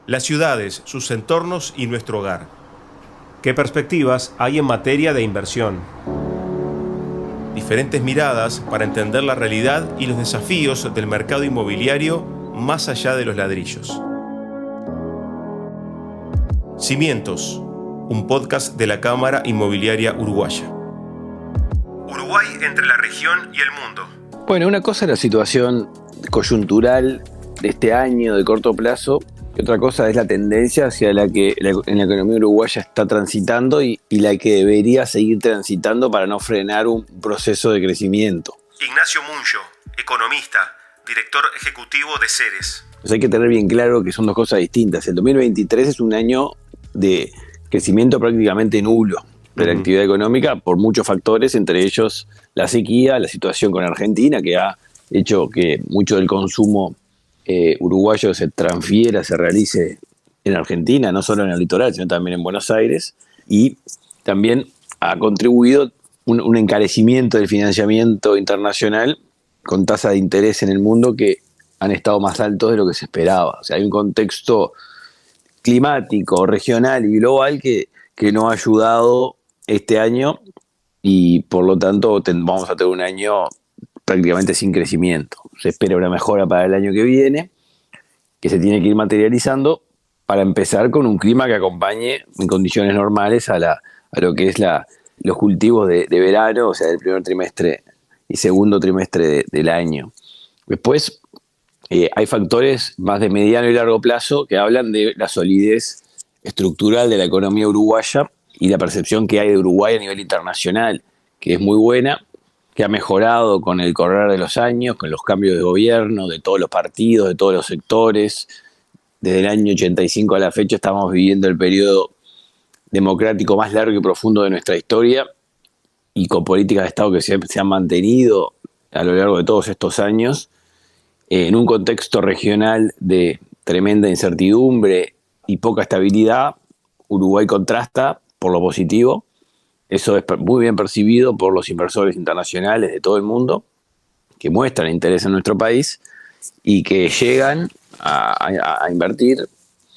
Las ciudades, sus entornos y nuestro hogar. ¿Qué perspectivas hay en materia de inversión? Diferentes miradas para entender la realidad y los desafíos del mercado inmobiliario más allá de los ladrillos. Cimientos, un podcast de la Cámara Inmobiliaria Uruguaya. Uruguay entre la región y el mundo. Bueno, una cosa es la situación coyuntural de este año de corto plazo y otra cosa es la tendencia hacia la que en la economía uruguaya está transitando y la que debería seguir transitando para no frenar un proceso de crecimiento. Ignacio Muncho, economista, director ejecutivo de Ceres. Pues hay que tener bien claro que son dos cosas distintas. El 2023 es un año de crecimiento prácticamente nulo de la actividad económica por muchos factores, entre ellos la sequía, la situación con Argentina, que ha hecho que mucho del consumo uruguayo se transfiera, se realice en Argentina, no solo en el litoral, sino también en Buenos Aires, y también ha contribuido un encarecimiento del financiamiento internacional con tasas de interés en el mundo que han estado más altos de lo que se esperaba. O sea, hay un contexto climático, regional y global que no ha ayudado este año y por lo tanto vamos a tener un año prácticamente sin crecimiento. Se espera una mejora para el año que viene, que se tiene que ir materializando para empezar con un clima que acompañe en condiciones normales a lo que es los cultivos de verano, o sea, del primer trimestre y segundo trimestre del año. Después hay factores más de mediano y largo plazo que hablan de la solidez estructural de la economía uruguaya y la percepción que hay de Uruguay a nivel internacional, que es muy buena, que ha mejorado con el correr de los años, con los cambios de gobierno, de todos los partidos, de todos los sectores. Desde el año 85 a la fecha estamos viviendo el periodo democrático más largo y profundo de nuestra historia y con políticas de Estado que se han mantenido a lo largo de todos estos años en un contexto regional de tremenda incertidumbre y poca estabilidad. Uruguay contrasta por lo positivo. Eso es muy bien percibido por los inversores internacionales de todo el mundo que muestran interés en nuestro país y que llegan a invertir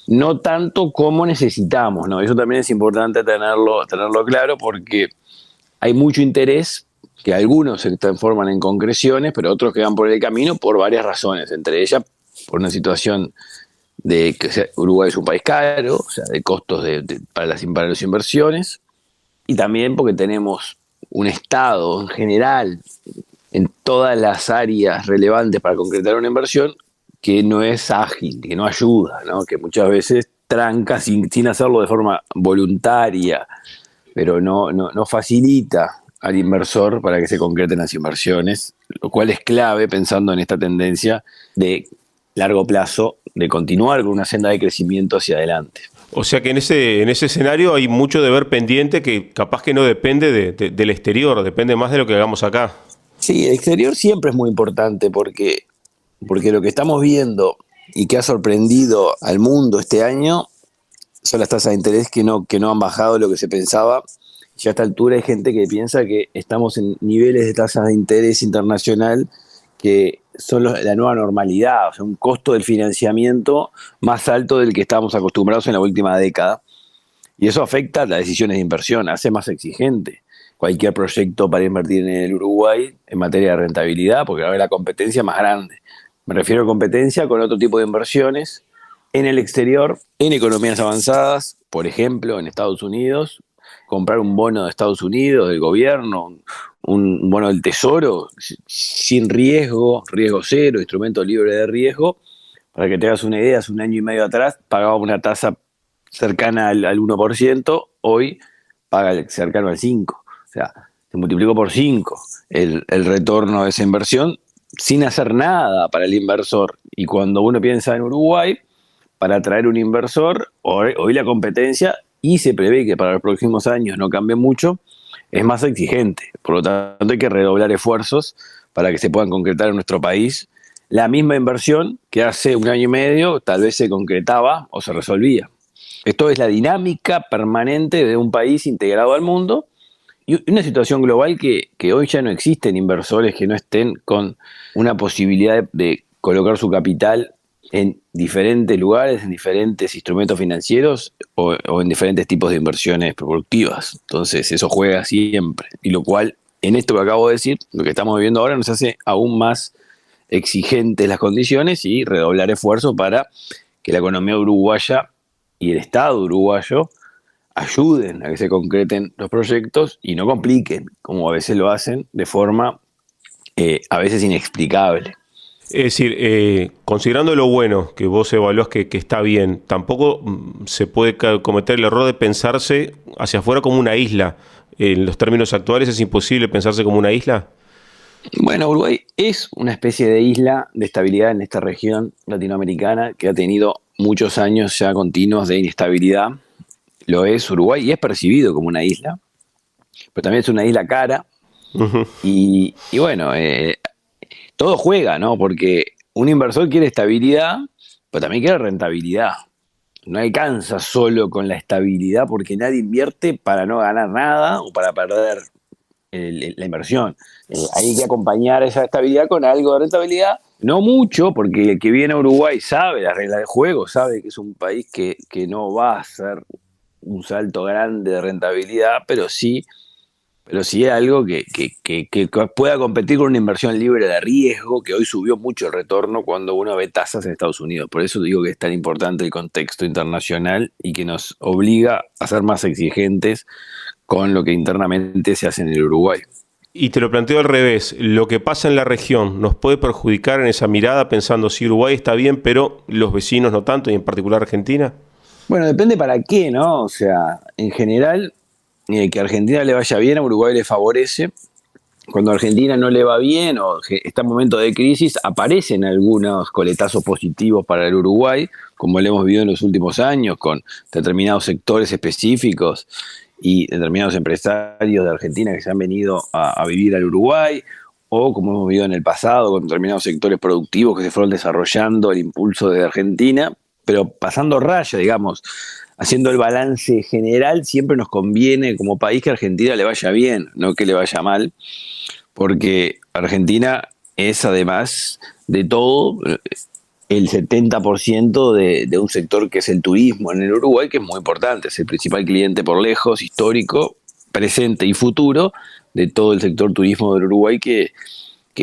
no tanto como necesitamos, ¿no? Eso también es importante tenerlo claro porque hay mucho interés que algunos se transforman en concreciones, pero otros quedan por el camino por varias razones, entre ellas por una situación de que Uruguay es un país caro, o sea, de costos para las inversiones, y también porque tenemos un Estado en general en todas las áreas relevantes para concretar una inversión que no es ágil, que no ayuda, ¿no? Que muchas veces tranca sin hacerlo de forma voluntaria, pero no facilita al inversor para que se concreten las inversiones, lo cual es clave pensando en esta tendencia de largo plazo, de continuar con una senda de crecimiento hacia adelante. O sea que en ese escenario hay mucho deber pendiente que capaz que no depende del exterior, depende más de lo que hagamos acá. Sí, el exterior siempre es muy importante porque lo que estamos viendo y que ha sorprendido al mundo este año son las tasas de interés que no han bajado lo que se pensaba. Ya a esta altura hay gente que piensa que estamos en niveles de tasas de interés internacional que son la nueva normalidad, o sea, un costo del financiamiento más alto del que estábamos acostumbrados en la última década. Y eso afecta a las decisiones de inversión, hace más exigente cualquier proyecto para invertir en el Uruguay en materia de rentabilidad, porque va a haber la competencia más grande. Me refiero a competencia con otro tipo de inversiones en el exterior, en economías avanzadas, por ejemplo, en Estados Unidos, comprar un bono de Estados Unidos, del gobierno, un bono del Tesoro, sin riesgo cero, instrumento libre de riesgo. Para que te hagas una idea, hace un año y medio atrás pagábamos una tasa cercana al 1%, hoy paga cercano al 5%. O sea, se multiplicó por 5 el retorno de esa inversión sin hacer nada para el inversor. Y cuando uno piensa en Uruguay, para atraer un inversor, hoy la competencia, y se prevé que para los próximos años no cambie mucho, es más exigente. Por lo tanto, hay que redoblar esfuerzos para que se puedan concretar en nuestro país la misma inversión que hace un año y medio tal vez se concretaba o se resolvía. Esto es la dinámica permanente de un país integrado al mundo y una situación global que hoy ya no existen inversores que no estén con una posibilidad de colocar su capital en diferentes lugares, en diferentes instrumentos financieros o en diferentes tipos de inversiones productivas. Entonces eso juega siempre. Y lo cual, en esto que acabo de decir, lo que estamos viviendo ahora nos hace aún más exigentes las condiciones y redoblar esfuerzos para que la economía uruguaya y el Estado uruguayo ayuden a que se concreten los proyectos y no compliquen, como a veces lo hacen, de forma a veces inexplicable. Es decir, considerando lo bueno que vos evaluás que está bien, tampoco se puede cometer el error de pensarse hacia afuera como una isla. En los términos actuales es imposible pensarse como una isla. Bueno, Uruguay es una especie de isla de estabilidad en esta región latinoamericana que ha tenido muchos años ya continuos de inestabilidad. Lo es Uruguay y es percibido como una isla, pero también es una isla cara Ujú. y bueno, todo juega, ¿no? Porque un inversor quiere estabilidad, pero también quiere rentabilidad. No alcanza solo con la estabilidad porque nadie invierte para no ganar nada o para perder la inversión. Hay que acompañar esa estabilidad con algo de rentabilidad. No mucho, porque el que viene a Uruguay sabe las reglas de juego, sabe que es un país que no va a hacer un salto grande de rentabilidad, pero sí es algo que pueda competir con una inversión libre de riesgo, que hoy subió mucho el retorno cuando uno ve tasas en Estados Unidos. Por eso digo que es tan importante el contexto internacional y que nos obliga a ser más exigentes con lo que internamente se hace en el Uruguay. Y te lo planteo al revés, lo que pasa en la región nos puede perjudicar en esa mirada pensando si Uruguay está bien, pero los vecinos no tanto, y en particular Argentina. Bueno, depende para qué, ¿no? O sea, en general, que a Argentina le vaya bien, a Uruguay le favorece. Cuando a Argentina no le va bien o está en momento de crisis, aparecen algunos coletazos positivos para el Uruguay, como lo hemos vivido en los últimos años, con determinados sectores específicos y determinados empresarios de Argentina que se han venido a vivir al Uruguay, o como hemos vivido en el pasado, con determinados sectores productivos que se fueron desarrollando el impulso de Argentina, pero pasando raya, digamos, haciendo el balance general, siempre nos conviene como país que a Argentina le vaya bien, no que le vaya mal, porque Argentina es además de todo el 70% de un sector que es el turismo en el Uruguay, que es muy importante, es el principal cliente por lejos, histórico, presente y futuro de todo el sector turismo del Uruguay que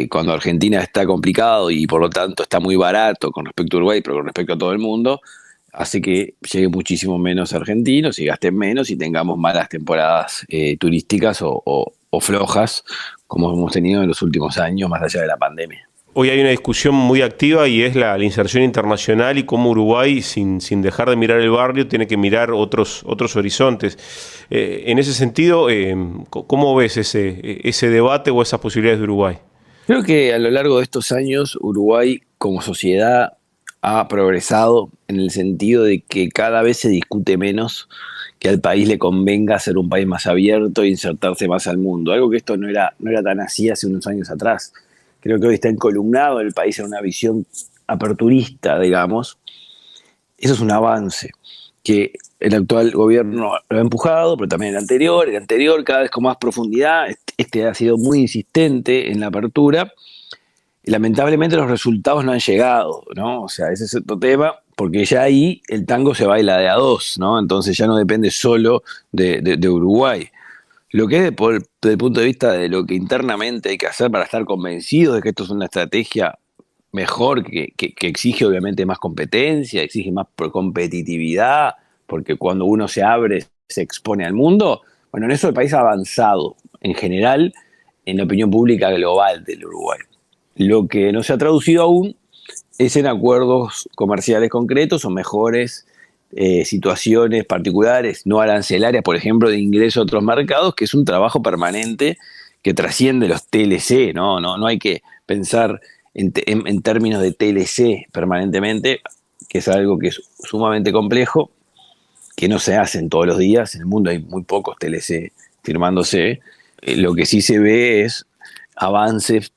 cuando Argentina está complicado y por lo tanto está muy barato con respecto a Uruguay, pero con respecto a todo el mundo, hace que llegue muchísimo menos argentinos y gasten menos y tengamos malas temporadas turísticas o flojas como hemos tenido en los últimos años más allá de la pandemia. Hoy hay una discusión muy activa y es la inserción internacional y cómo Uruguay, sin dejar de mirar el barrio, tiene que mirar otros horizontes. En ese sentido, ¿cómo ves ese debate o esas posibilidades de Uruguay? Creo que a lo largo de estos años Uruguay como sociedad ha progresado en el sentido de que cada vez se discute menos que al país le convenga ser un país más abierto e insertarse más al mundo. Algo que esto no era tan así hace unos años atrás. Creo que hoy está encolumnado el país en una visión aperturista, digamos. Eso es un avance que el actual gobierno lo ha empujado, pero también el anterior cada vez con más profundidad. Este ha sido muy insistente en la apertura. Y lamentablemente los resultados no han llegado, ¿no? O sea, ese es otro tema, porque ya ahí el tango se baila de a dos, ¿no? Entonces ya no depende solo de Uruguay. Lo que es desde el punto de vista de lo que internamente hay que hacer para estar convencidos de que esto es una estrategia mejor, que exige obviamente más competencia, exige más competitividad, porque cuando uno se abre se expone al mundo. Bueno, en eso el país ha avanzado en general en la opinión pública global del Uruguay. Lo que no se ha traducido aún es en acuerdos comerciales concretos o mejores situaciones particulares, no arancelarias, por ejemplo, de ingreso a otros mercados, que es un trabajo permanente que trasciende los TLC, ¿no? No hay que pensar en términos de TLC permanentemente, que es algo que es sumamente complejo, que no se hacen todos los días. En el mundo hay muy pocos TLC firmándose. Lo que sí se ve es avances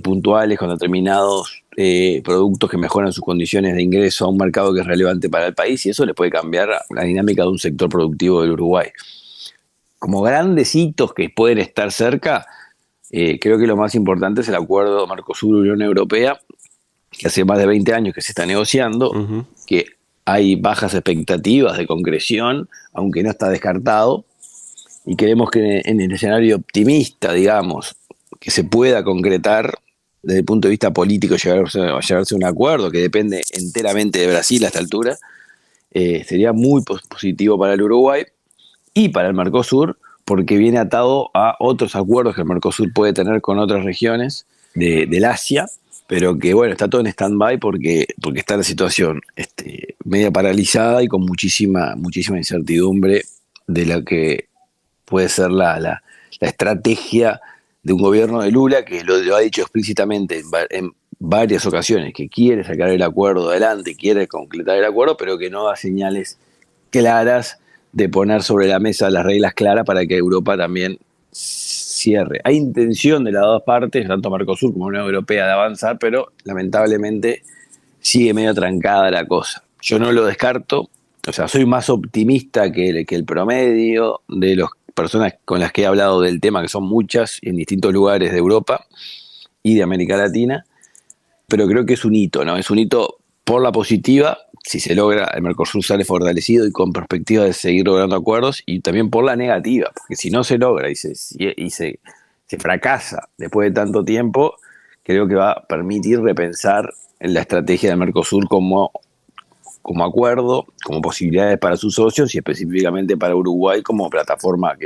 puntuales con determinados productos que mejoran sus condiciones de ingreso a un mercado que es relevante para el país, y eso le puede cambiar la dinámica de un sector productivo del Uruguay. Como grandes hitos que pueden estar cerca, creo que lo más importante es el acuerdo Mercosur-Unión Europea, que hace más de 20 años que se está negociando, que hay bajas expectativas de concreción, aunque no está descartado, y creemos que en el escenario optimista, digamos, que se pueda concretar desde el punto de vista político, llegarse a un acuerdo que depende enteramente de Brasil a esta altura, sería muy positivo para el Uruguay y para el Mercosur, porque viene atado a otros acuerdos que el Mercosur puede tener con otras regiones del Asia, pero que bueno, está todo en stand-by porque está la situación media paralizada y con muchísima incertidumbre de lo que puede ser la estrategia de un gobierno de Lula, que lo ha dicho explícitamente en varias ocasiones, que quiere sacar el acuerdo adelante, quiere concretar el acuerdo, pero que no da señales claras de poner sobre la mesa las reglas claras para que Europa también cierre. Hay intención de las dos partes, tanto Mercosur como Unión Europea, de avanzar, pero lamentablemente sigue medio trancada la cosa. Yo no lo descarto, o sea, soy más optimista que el promedio de las personas con las que he hablado del tema, que son muchas en distintos lugares de Europa y de América Latina, pero creo que es un hito, ¿no? Es un hito por la positiva, si se logra, el Mercosur sale fortalecido y con perspectiva de seguir logrando acuerdos, y también por la negativa, porque si no se logra y se fracasa después de tanto tiempo, creo que va a permitir repensar en la estrategia del Mercosur como acuerdo, como posibilidades para sus socios y específicamente para Uruguay como plataforma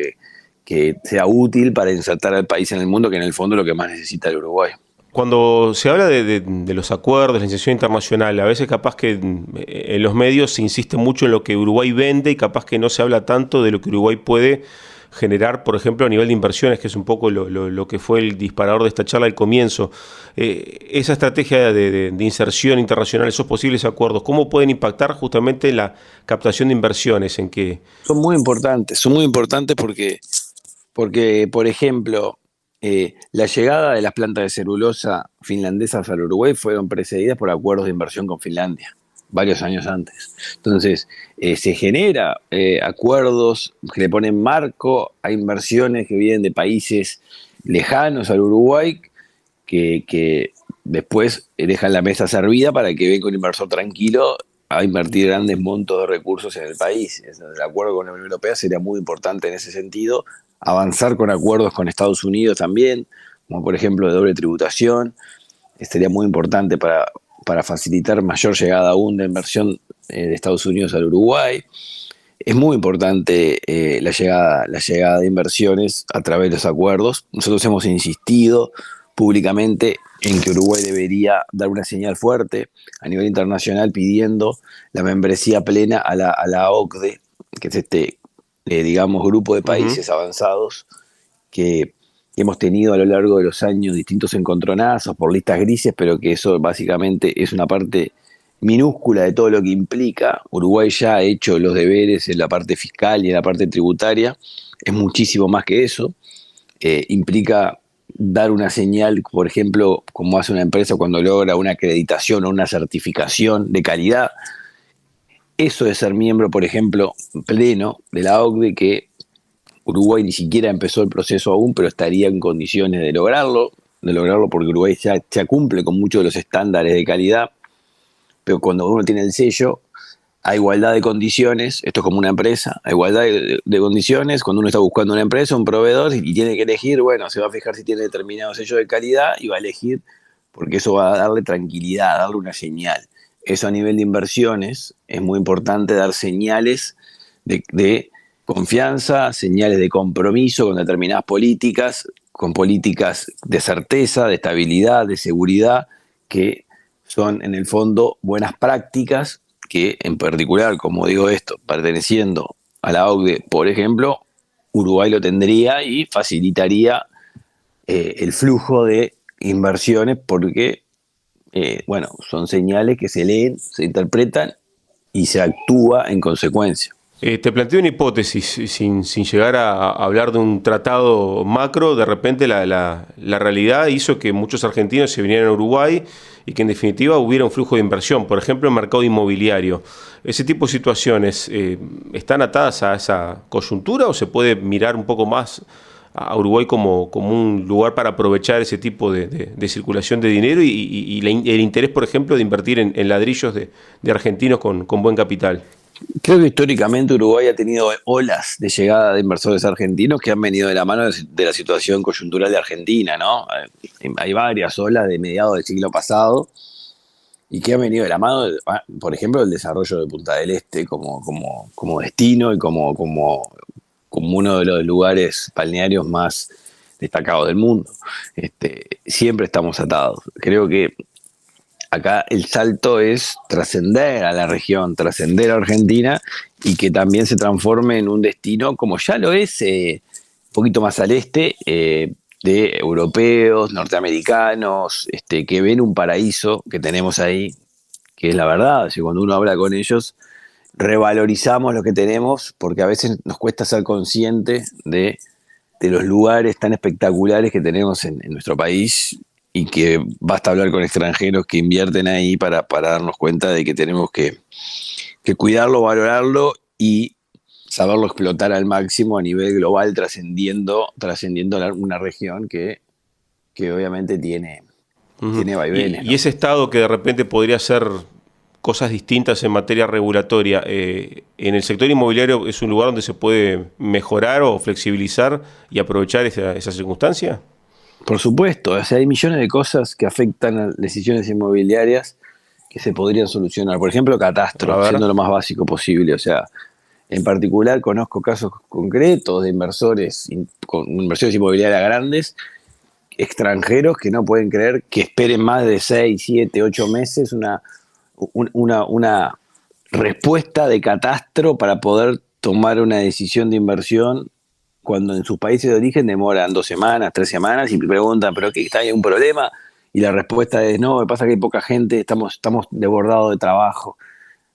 que sea útil para insertar al país en el mundo, que en el fondo es lo que más necesita el Uruguay. Cuando se habla de los acuerdos, la inserción internacional, a veces capaz que en los medios se insiste mucho en lo que Uruguay vende y capaz que no se habla tanto de lo que Uruguay puede generar, por ejemplo, a nivel de inversiones, que es un poco lo que fue el disparador de esta charla al comienzo. Esa estrategia de inserción internacional, esos posibles acuerdos, ¿cómo pueden impactar justamente la captación de inversiones? ¿En qué? Son muy importantes porque por ejemplo, la llegada de las plantas de celulosa finlandesas al Uruguay fueron precedidas por acuerdos de inversión con Finlandia, varios años antes. Entonces, se genera acuerdos que le ponen marco a inversiones que vienen de países lejanos al Uruguay, que después dejan la mesa servida para que venga un inversor tranquilo a invertir grandes montos de recursos en el país. El acuerdo con la Unión Europea sería muy importante en ese sentido, avanzar con acuerdos con Estados Unidos también, como por ejemplo de doble tributación, sería muy importante para facilitar mayor llegada aún de inversión de Estados Unidos al Uruguay. Es muy importante la llegada de inversiones a través de los acuerdos. Nosotros hemos insistido públicamente en que Uruguay debería dar una señal fuerte a nivel internacional pidiendo la membresía plena a la OCDE, que es digamos, grupo de países avanzados que hemos tenido a lo largo de los años distintos encontronazos por listas grises, pero que eso básicamente es una parte minúscula de todo lo que implica. Uruguay ya ha hecho los deberes en la parte fiscal y en la parte tributaria, es muchísimo más que eso. Implica dar una señal, por ejemplo, como hace una empresa cuando logra una acreditación o una certificación de calidad. Eso de ser miembro, por ejemplo, pleno de la OCDE, que Uruguay ni siquiera empezó el proceso aún, pero estaría en condiciones de lograrlo porque Uruguay ya cumple con muchos de los estándares de calidad, pero cuando uno tiene el sello, a igualdad de condiciones, esto es como una empresa, a igualdad de condiciones, cuando uno está buscando una empresa, un proveedor, y tiene que elegir, bueno, se va a fijar si tiene determinado sello de calidad y va a elegir, porque eso va a darle tranquilidad, darle una señal. Eso a nivel de inversiones es muy importante, dar señales de confianza, señales de compromiso con determinadas políticas, con políticas de certeza, de estabilidad, de seguridad, que son en el fondo buenas prácticas que en particular, como digo esto, perteneciendo a la OCDE, por ejemplo, Uruguay lo tendría y facilitaría el flujo de inversiones porque, bueno, son señales que se leen, se interpretan y se actúa en consecuencia. Te planteo una hipótesis, sin llegar a hablar de un tratado macro. De repente la realidad hizo que muchos argentinos se vinieran a Uruguay y que en definitiva hubiera un flujo de inversión, por ejemplo, en el mercado inmobiliario. ¿Ese tipo de situaciones están atadas a esa coyuntura o se puede mirar un poco más a Uruguay como un lugar para aprovechar ese tipo de circulación de dinero el interés, por ejemplo, de invertir en ladrillos de argentinos con buen capital? Creo que históricamente Uruguay ha tenido olas de llegada de inversores argentinos que han venido de la mano de la situación coyuntural de Argentina, ¿no? Hay varias olas de mediados del siglo pasado y que han venido de la mano, por ejemplo, del desarrollo de Punta del Este como destino y como uno de los lugares balnearios más destacados del mundo. Siempre estamos atados. Creo que acá el salto es trascender a la región, trascender a Argentina y que también se transforme en un destino, como ya lo es, un poquito más al este, de europeos, norteamericanos, que ven un paraíso que tenemos ahí, que es la verdad. Si cuando uno habla con ellos, revalorizamos lo que tenemos, porque a veces nos cuesta ser consciente de los lugares tan espectaculares que tenemos en nuestro país y que basta hablar con extranjeros que invierten ahí para darnos cuenta de que tenemos que cuidarlo, valorarlo y saberlo explotar al máximo a nivel global, trascendiendo una región que obviamente tiene vaivenes, Y ¿no? ese Estado que de repente podría hacer cosas distintas en materia regulatoria, ¿en el sector inmobiliario es un lugar donde se puede mejorar o flexibilizar y aprovechar esa circunstancia? Por supuesto, o sea, hay millones de cosas que afectan a decisiones inmobiliarias que se podrían solucionar. Por ejemplo, A catastro, ver. siendo lo más básico posible. O sea, en particular conozco casos concretos de con inversiones inmobiliarias grandes, extranjeros, que no pueden creer que esperen más de 6, 7, 8 meses una respuesta de catastro para poder tomar una decisión de inversión cuando en sus países de origen demoran 2 semanas, 3 semanas y preguntan, ¿pero qué está ahí un problema? Y la respuesta es, no, me pasa que hay poca gente, estamos desbordados de trabajo.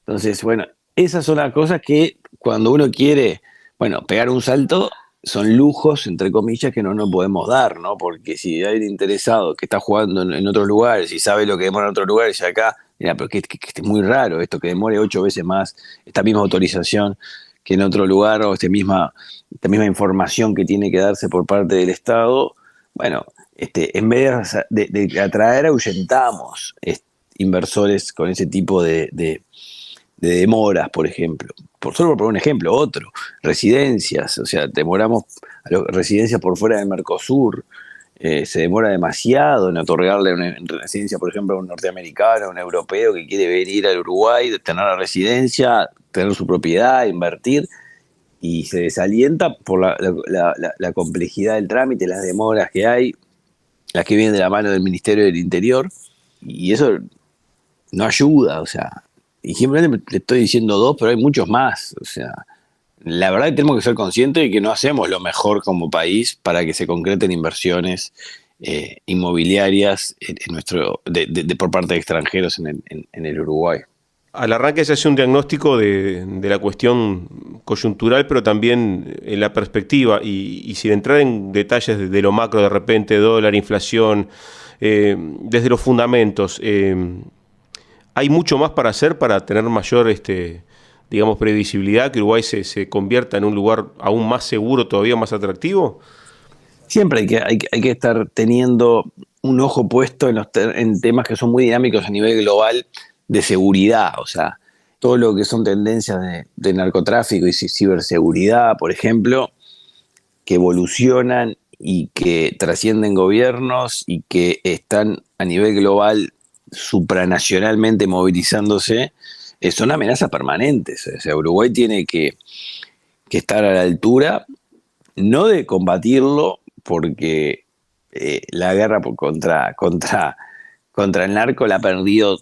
Entonces, bueno, esas son las cosas que cuando uno quiere, bueno, pegar un salto, son lujos, entre comillas, que no nos podemos dar, ¿no? Porque si hay un interesado que está jugando en otros lugares y sabe lo que demora en otros lugares y acá, mira, pero que es muy raro esto, que demore 8 veces más esta misma autorización que en otro lugar o esta misma información que tiene que darse por parte del Estado. Bueno, en vez de atraer, ahuyentamos inversores con ese tipo de demoras, por ejemplo. Solo por poner un ejemplo, otro, residencias, o sea, demoramos residencias por fuera del Mercosur, se demora demasiado en otorgarle una residencia, por ejemplo, a un norteamericano, a un europeo que quiere venir al Uruguay, tener la residencia, tener su propiedad, invertir, y se desalienta por la complejidad del trámite, las demoras que hay, las que vienen de la mano del Ministerio del Interior, y eso no ayuda, o sea, y simplemente le estoy diciendo dos, pero hay muchos más, o sea, la verdad que tenemos que ser conscientes de que no hacemos lo mejor como país para que se concreten inversiones inmobiliarias por parte de extranjeros en el Uruguay. Al arranque se hace un diagnóstico de la cuestión coyuntural, pero también en la perspectiva, y sin entrar en detalles de lo macro de repente, dólar, inflación, desde los fundamentos, ¿hay mucho más para hacer para tener mayor, digamos, previsibilidad, que Uruguay se convierta en un lugar aún más seguro, todavía más atractivo? Siempre hay que estar teniendo un ojo puesto en temas que son muy dinámicos a nivel global de seguridad, o sea, todo lo que son tendencias de narcotráfico y ciberseguridad, por ejemplo, que evolucionan y que trascienden gobiernos y que están a nivel global supranacionalmente movilizándose, son amenazas permanentes. O sea, Uruguay tiene que estar a la altura, no de combatirlo, porque la guerra contra el narco la ha perdido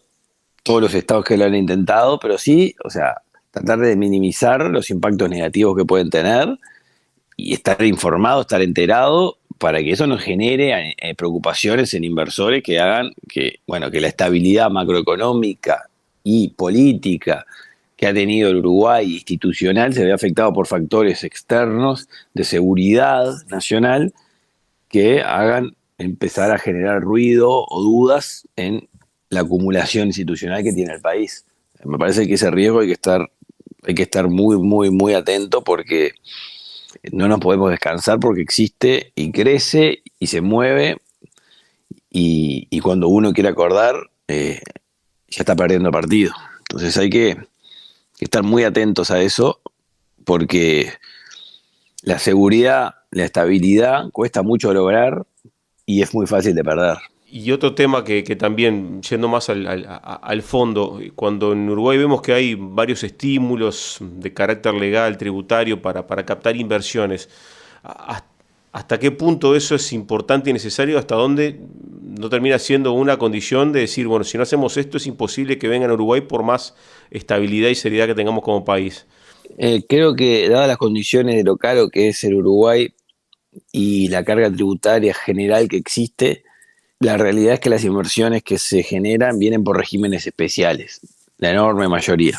todos los estados que lo han intentado, pero sí, o sea, tratar de minimizar los impactos negativos que pueden tener y estar informado, estar enterado, para que eso no genere preocupaciones en inversores que hagan bueno, que la estabilidad macroeconómica y política que ha tenido el Uruguay institucional se vea afectado por factores externos de seguridad nacional que hagan empezar a generar ruido o dudas en la acumulación institucional que tiene el país. Me parece que ese riesgo hay que estar muy, muy, muy atento porque no nos podemos descansar porque existe y crece y se mueve y cuando uno quiere acordar, ya está perdiendo el partido. Entonces hay que estar muy atentos a eso porque la seguridad, la estabilidad cuesta mucho lograr y es muy fácil de perder. Y otro tema que también, yendo más al fondo, cuando en Uruguay vemos que hay varios estímulos de carácter legal, tributario, para captar inversiones, ¿hasta hasta qué punto eso es importante y necesario? ¿Hasta dónde no termina siendo una condición de decir, bueno, si no hacemos esto es imposible que vengan a Uruguay por más estabilidad y seriedad que tengamos como país? Creo que dadas las condiciones de lo caro que es el Uruguay y la carga tributaria general que existe, la realidad es que las inversiones que se generan vienen por regímenes especiales, la enorme mayoría,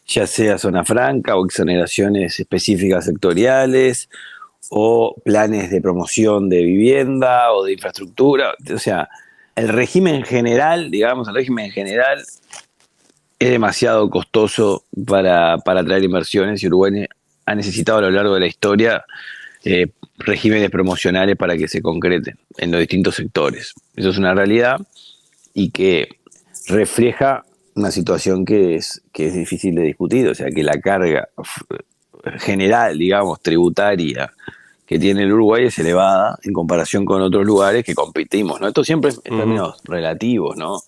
ya sea zona franca o exoneraciones específicas sectoriales o planes de promoción de vivienda o de infraestructura. O sea, el régimen general, digamos, el régimen general es demasiado costoso para atraer inversiones y Uruguay ha necesitado a lo largo de la historia regímenes promocionales para que se concreten en los distintos sectores. Eso es una realidad y que refleja una situación que es difícil de discutir, o sea que la carga general, digamos, tributaria que tiene el Uruguay es elevada en comparación con otros lugares que competimos, ¿no? Esto siempre es en Ujú. términos relativos, ¿no?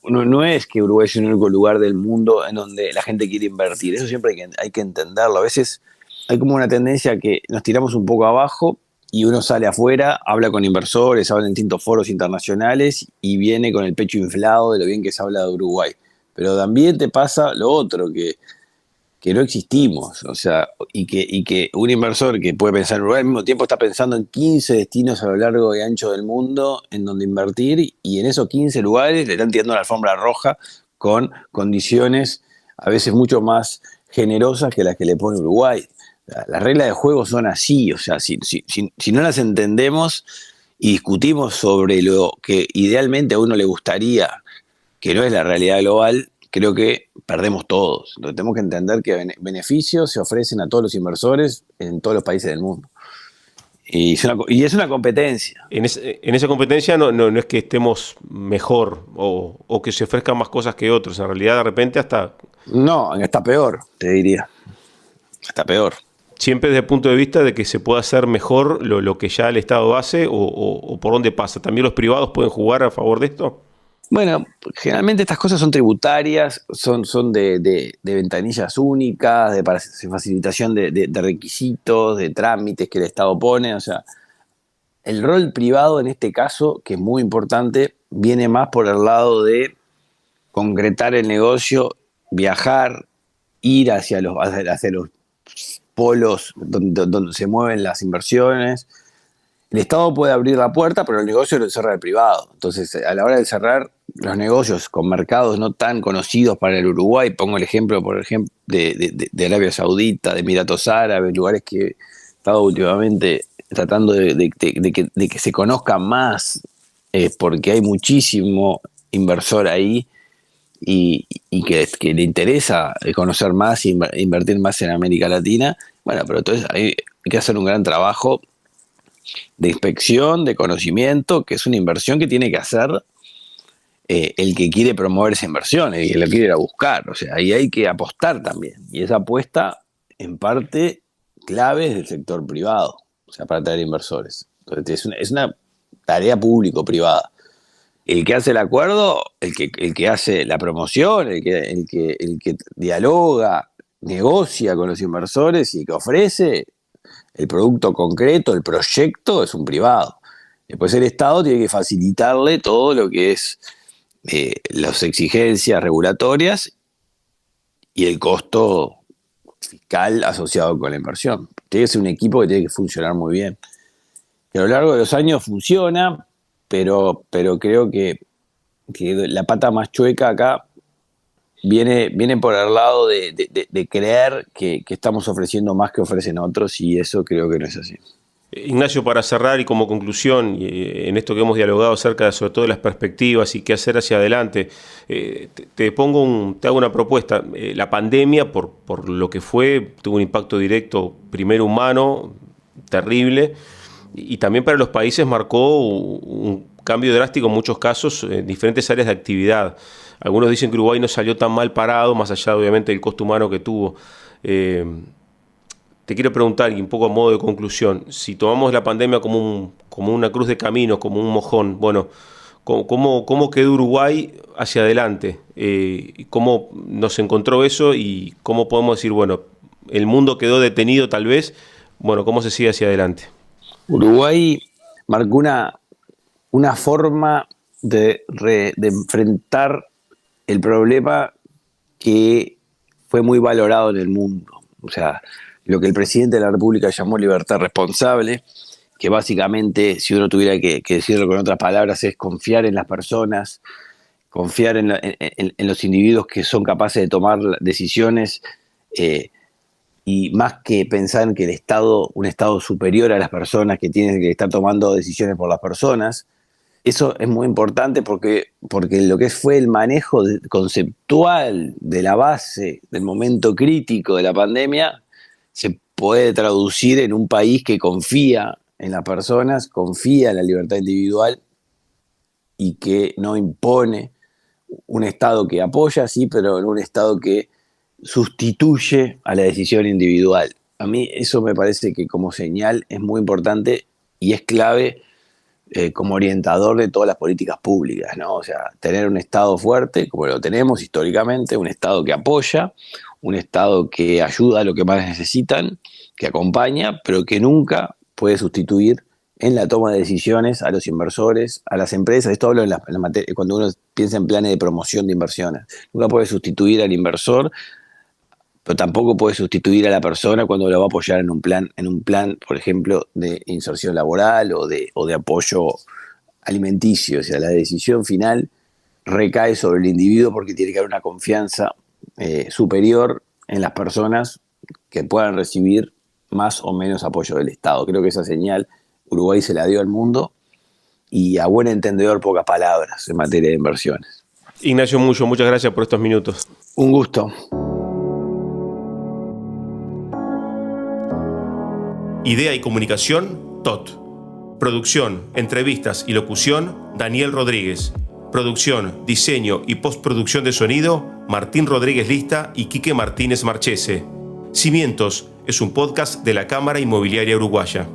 No es que Uruguay es el único lugar del mundo en donde la gente quiere invertir, eso siempre hay que entenderlo. A veces hay como una tendencia que nos tiramos un poco abajo y uno sale afuera, habla con inversores, habla en distintos foros internacionales y viene con el pecho inflado de lo bien que se habla de Uruguay. Pero también te pasa lo otro, que no existimos, o sea, y que un inversor que puede pensar en Uruguay al mismo tiempo está pensando en 15 destinos a lo largo y ancho del mundo en donde invertir y en esos 15 lugares le están tirando la alfombra roja con condiciones a veces mucho más generosas que las que le pone Uruguay. Las reglas de juego son así, o sea, si no las entendemos y discutimos sobre lo que idealmente a uno le gustaría, que no es la realidad global, creo que perdemos todos. Entonces, tenemos que entender que beneficios se ofrecen a todos los inversores en todos los países del mundo. Y es una competencia. En esa competencia no es que estemos mejor o que se ofrezcan más cosas que otros. En realidad, de repente, hasta No, está peor, te diría. Está peor. siempre desde el punto de vista de que se pueda hacer mejor lo que ya el Estado hace o por dónde pasa. ¿También los privados pueden jugar a favor de esto? Bueno, generalmente estas cosas son tributarias, son de ventanillas únicas, de facilitación de requisitos, de trámites que el Estado pone. O sea, el rol privado en este caso, que es muy importante, viene más por el lado de concretar el negocio, viajar, ir hacia los polos donde se mueven las inversiones. El Estado puede abrir la puerta, pero el negocio lo cierra el privado. Entonces, a la hora de cerrar los negocios con mercados no tan conocidos para el Uruguay, pongo el ejemplo, por ejemplo, de Arabia Saudita, de Emiratos Árabes, lugares que he estado últimamente tratando de que se conozcan más, porque hay muchísimo inversor ahí y que le interesa conocer más e invertir más en América Latina. Bueno, pero entonces hay que hacer un gran trabajo de inspección, de conocimiento, que es una inversión que tiene que hacer el que quiere promover esa inversión, el que la quiere ir a buscar. O sea, ahí hay que apostar también. Y esa apuesta, en parte, clave es del sector privado, o sea, para atraer inversores. Entonces, es una tarea público-privada. El que hace el acuerdo, el que hace la promoción, el que dialoga, negocia con los inversores y que ofrece el producto concreto, el proyecto, es un privado. Después el Estado tiene que facilitarle todo lo que es las exigencias regulatorias y el costo fiscal asociado con la inversión. Tiene que ser un equipo que tiene que funcionar muy bien. Que a lo largo de los años funciona, pero creo que la pata más chueca acá viene por el lado de creer que estamos ofreciendo más que ofrecen otros y eso creo que no es así. Ignacio, para cerrar y como conclusión, en esto que hemos dialogado acerca de, sobre todo, de las perspectivas y qué hacer hacia adelante, te hago una propuesta. La pandemia, por lo que fue, tuvo un impacto directo, primero humano, terrible, y también para los países marcó un cambio drástico en muchos casos en diferentes áreas de actividad. Algunos dicen que Uruguay no salió tan mal parado, más allá obviamente del costo humano que tuvo. Te quiero preguntar, y un poco a modo de conclusión, si tomamos la pandemia como una cruz de camino, como un mojón, bueno, ¿cómo quedó Uruguay hacia adelante? ¿Cómo nos encontró eso y cómo podemos decir, bueno, el mundo quedó detenido tal vez, bueno, ¿cómo se sigue hacia adelante? Uruguay marcó una forma de enfrentar el problema que fue muy valorado en el mundo. O sea, lo que el presidente de la República llamó libertad responsable, que básicamente, si uno tuviera que decirlo con otras palabras, es confiar en las personas, confiar en los individuos que son capaces de tomar decisiones, y más que pensar en que un Estado superior a las personas que tienen que estar tomando decisiones por las personas. Eso es muy importante porque lo que fue el manejo conceptual de la base del momento crítico de la pandemia se puede traducir en un país que confía en las personas, confía en la libertad individual y que no impone un Estado que apoya, sí, pero en un Estado que sustituye a la decisión individual. A mí eso me parece que como señal es muy importante y es clave como orientador de todas las políticas públicas, ¿no? O sea, tener un Estado fuerte, como lo tenemos históricamente, un Estado que apoya, un Estado que ayuda a lo que más necesitan, que acompaña, pero que nunca puede sustituir en la toma de decisiones a los inversores, a las empresas. Esto hablo en la materia, cuando uno piensa en planes de promoción de inversiones. Nunca puede sustituir al inversor, pero tampoco puede sustituir a la persona cuando lo va a apoyar en un plan, por ejemplo, de inserción laboral o de apoyo alimenticio. O sea, la decisión final recae sobre el individuo porque tiene que haber una confianza superior en las personas que puedan recibir más o menos apoyo del Estado. Creo que esa señal Uruguay se la dio al mundo y a buen entendedor pocas palabras en materia de inversiones. Ignacio Muyo, muchas gracias por estos minutos. Un gusto. Idea y comunicación, TOT. Producción, entrevistas y locución, Daniel Rodríguez. Producción, diseño y postproducción de sonido, Martín Rodríguez Lista y Quique Martínez Marchese. Cimientos es un podcast de la Cámara Inmobiliaria Uruguaya.